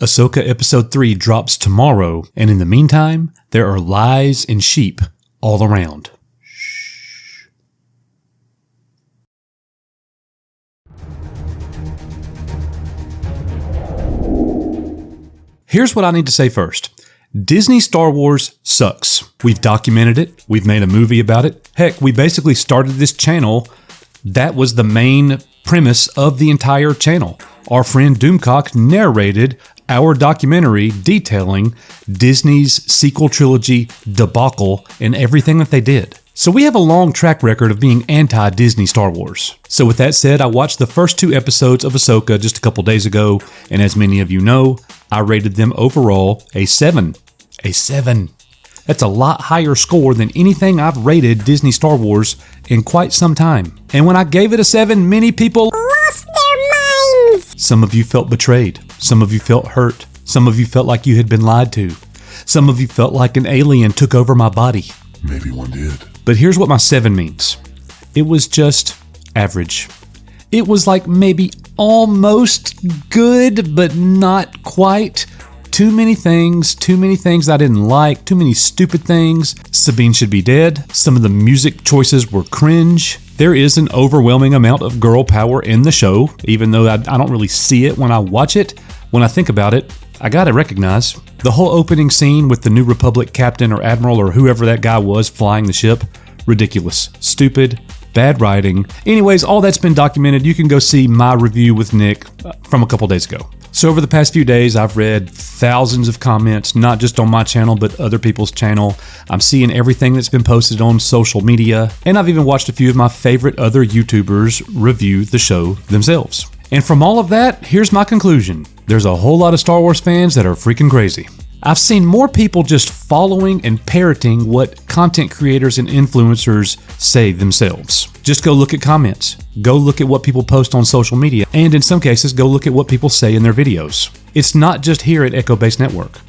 Ahsoka Episode 3 drops tomorrow, and in the meantime, there are lies and sheep all around. Shh. Here's what I need to say first. Disney Star Wars sucks. We've documented it. We've made a movie about it. Heck, we basically started this channel. That was the main premise of the entire channel. Our friend Doomcock narrated our documentary detailing Disney's sequel trilogy debacle and everything that they did. So we have a long track record of being anti-Disney Star Wars. So with that said, I watched the first 2 episodes of Ahsoka just a couple days ago, and as many of you know, I rated them overall a 7. A 7. That's a lot higher score than anything I've rated Disney Star Wars in quite some time. And when I gave it a 7, many people lost their minds. Some of you felt betrayed. Some of you felt hurt. Some of you felt like you had been lied to. Some of you felt like an alien took over my body. Maybe one did. But here's what my 7 means. It was just average. It was like maybe almost good, but not quite. Too many things I didn't like, too many stupid things. Sabine should be dead. Some of the music choices were cringe. There is an overwhelming amount of girl power in the show, even though I don't really see it when I watch it. When I think about it, I gotta recognize the whole opening scene with the New Republic captain or admiral or whoever that guy was flying the ship. Ridiculous. Stupid. Bad writing. Anyways, all that's been documented. You can go see my review with Nick from a couple days ago. So over the past few days, I've read thousands of comments, not just on my channel, but other people's channel. I'm seeing everything that's been posted on social media, and I've even watched a few of my favorite other YouTubers review the show themselves. And from all of that, here's my conclusion. There's a whole lot of Star Wars fans that are freaking crazy. I've seen more people just following and parroting what content creators and influencers say themselves. Just go look at comments. Go look at what people post on social media. And in some cases, go look at what people say in their videos. It's not just here at Echo Base Network.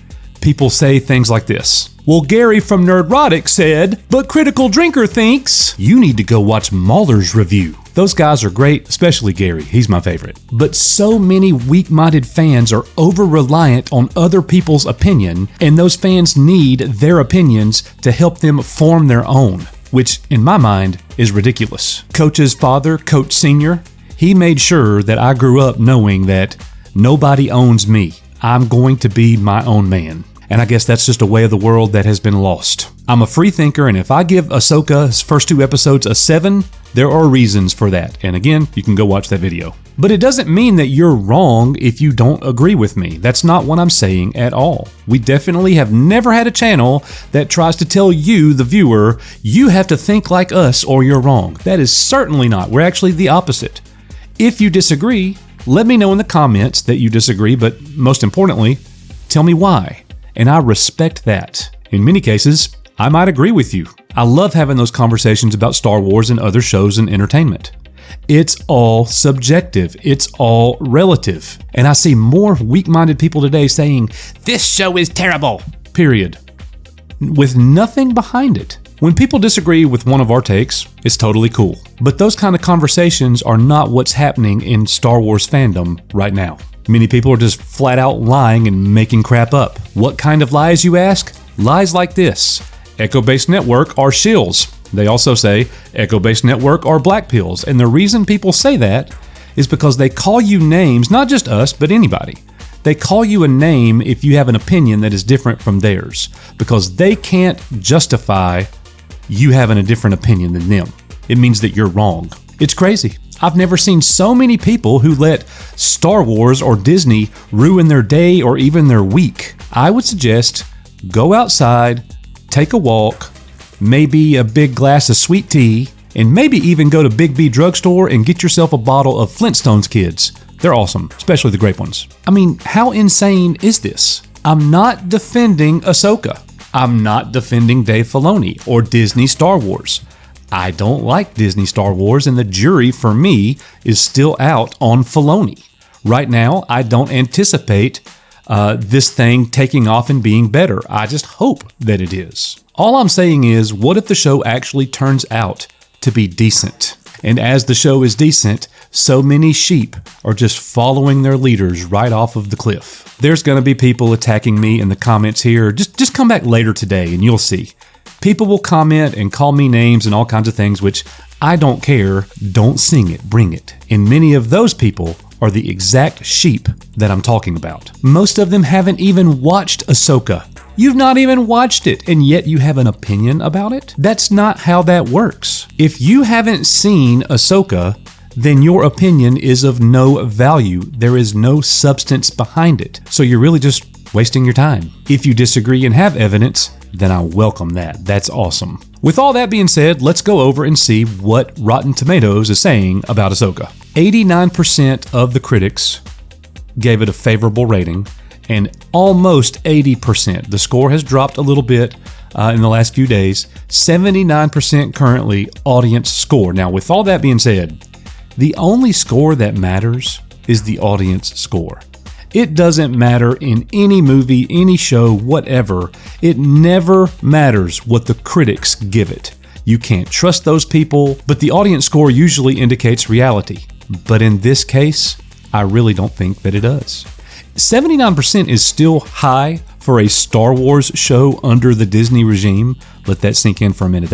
People say things like this. Well, Gary from Nerdrotic said, but Critical Drinker thinks you need to go watch Mauler's review. Those guys are great, especially Gary. He's my favorite. But so many weak-minded fans are over-reliant on other people's opinion, and those fans need their opinions to help them form their own, which, in my mind, is ridiculous. Coach's father, Coach Sr., he made sure that I grew up knowing that nobody owns me. I'm going to be my own man. And I guess that's just a way of the world that has been lost. I'm a free thinker, and if I give Ahsoka's first 2 episodes a 7, there are reasons for that. And again, you can go watch that video. But it doesn't mean that you're wrong if you don't agree with me. That's not what I'm saying at all. We definitely have never had a channel that tries to tell you, the viewer, you have to think like us or you're wrong. That is certainly not. We're actually the opposite. If you disagree, let me know in the comments that you disagree, but most importantly, tell me why. And I respect that. In many cases, I might agree with you. I love having those conversations about Star Wars and other shows and entertainment. It's all subjective. It's all relative. And I see more weak-minded people today saying, this show is terrible, period, with nothing behind it. When people disagree with one of our takes, it's totally cool. But those kind of conversations are not what's happening in Star Wars fandom right now. Many people are just flat out lying and making crap up. What kind of lies, you ask? Lies like this. Echo Base Network are shills. They also say Echo Base Network are black pills. And the reason people say that is because they call you names, not just us, but anybody. They call you a name if you have an opinion that is different from theirs, because they can't justify you having a different opinion than them. It means that you're wrong. It's crazy. I've never seen so many people who let Star Wars or Disney ruin their day or even their week. I would suggest go outside, take a walk, maybe a big glass of sweet tea, and maybe even go to Big B Drugstore and get yourself a bottle of Flintstones Kids. They're awesome, especially the grape ones. I mean, how insane is this? I'm not defending Ahsoka. I'm not defending Dave Filoni or Disney Star Wars. I don't like Disney Star Wars, and the jury, for me, is still out on Filoni. Right now, I don't anticipate this thing taking off and being better. I just hope that it is. All I'm saying is, what if the show actually turns out to be decent? And as the show is decent, So many sheep are just following their leaders right off of the cliff. There's going to be people attacking me in the comments here. Just come back later today and you'll see. People will comment and call me names and all kinds of things, which I don't care. Don't sing it, bring it. And many of those people are the exact sheep that I'm talking about. Most of them haven't even watched Ahsoka. You've not even watched it, and yet you have an opinion about it? That's not how that works. If you haven't seen Ahsoka, then your opinion is of no value. There is no substance behind it. So you're really just wasting your time. If you disagree and have evidence, then I welcome that. That's awesome. With all that being said, let's go over and see what Rotten Tomatoes is saying about Ahsoka. 89% of the critics gave it a favorable rating, and almost 80%. The score has dropped a little bit in the last few days. 79% currently audience score. Now, with all that being said, the only score that matters is the audience score. It doesn't matter in any movie, any show, whatever. It never matters what the critics give it. You can't trust those people, but the audience score usually indicates reality. But in this case, I really don't think that it does. 79% is still high for a Star Wars show under the Disney regime. Let that sink in for a minute.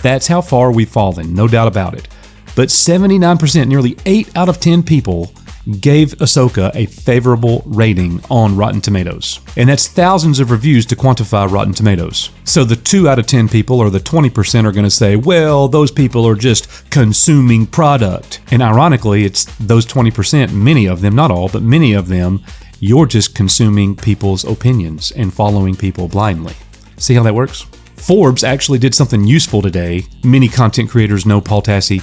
That's how far we've fallen, no doubt about it. But 79%, nearly 8 out of 10 people gave Ahsoka a favorable rating on Rotten Tomatoes. And that's thousands of reviews to quantify Rotten Tomatoes. So the 2 out of 10 people, or the 20%, are going to say, well, those people are just consuming product. And ironically, it's those 20%, many of them, not all, but many of them, you're just consuming people's opinions and following people blindly. See how that works? Forbes actually did something useful today. Many content creators know Paul Tassi.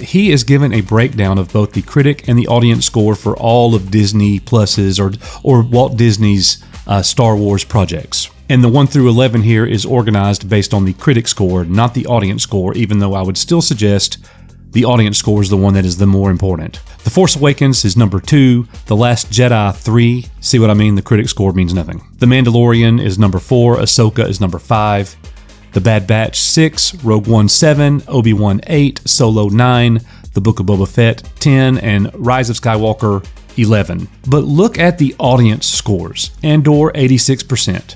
He is given a breakdown of both the critic and the audience score for all of Disney Plus's or Walt Disney's Star Wars projects. And the 1 through 11 here is organized based on the critic score, not the audience score, even though I would still suggest the audience score is the one that is the more important. The Force Awakens is number 2, The Last Jedi 3, see what I mean? The critic score means nothing. The Mandalorian is number 4, Ahsoka is number 5, The Bad Batch 6, Rogue One 7, Obi-Wan 8, Solo 9, The Book of Boba Fett 10, and Rise of Skywalker 11. But look at the audience scores. Andor 86%,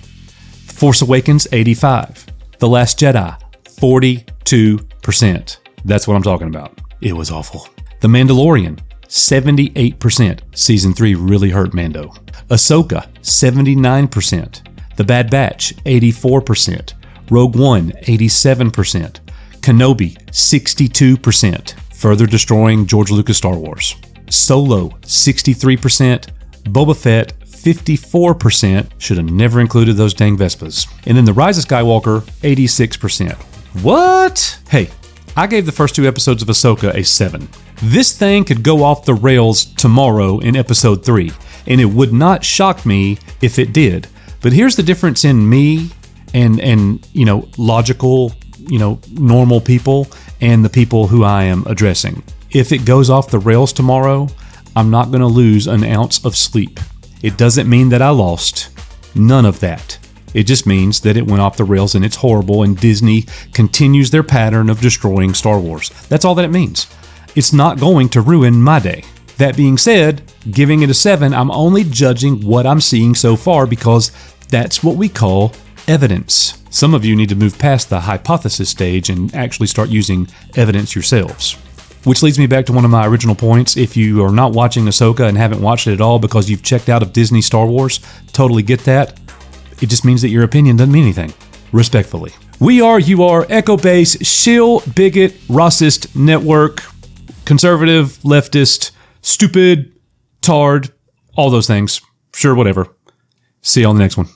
Force Awakens 85, The Last Jedi 42%. That's what I'm talking about. It was awful. The Mandalorian, 78%. Season 3 really hurt Mando. Ahsoka, 79%. The Bad Batch, 84%. Rogue One, 87%. Kenobi, 62%. Further destroying George Lucas Star Wars. Solo, 63%. Boba Fett, 54%. Should have never included those dang Vespas. And then The Rise of Skywalker, 86%. What? Hey, I gave the first 2 episodes of Ahsoka a 7. This thing could go off the rails tomorrow in episode 3, and it would not shock me if it did. But here's the difference in me and logical, normal people and the people who I am addressing. If it goes off the rails tomorrow, I'm not going to lose an ounce of sleep. It doesn't mean that I lost. None of that. It just means that it went off the rails and it's horrible, and Disney continues their pattern of destroying Star Wars. That's all that it means. It's not going to ruin my day. That being said, giving it a 7, I'm only judging what I'm seeing so far because that's what we call evidence. Some of you need to move past the hypothesis stage and actually start using evidence yourselves. Which leads me back to one of my original points. If you are not watching Ahsoka and haven't watched it at all because you've checked out of Disney Star Wars, totally get that. It just means that your opinion doesn't mean anything. Respectfully. We are, you are, Echo Base, shill, bigot, racist, network, conservative, leftist, stupid, tard, all those things. Sure, whatever. See you on the next one.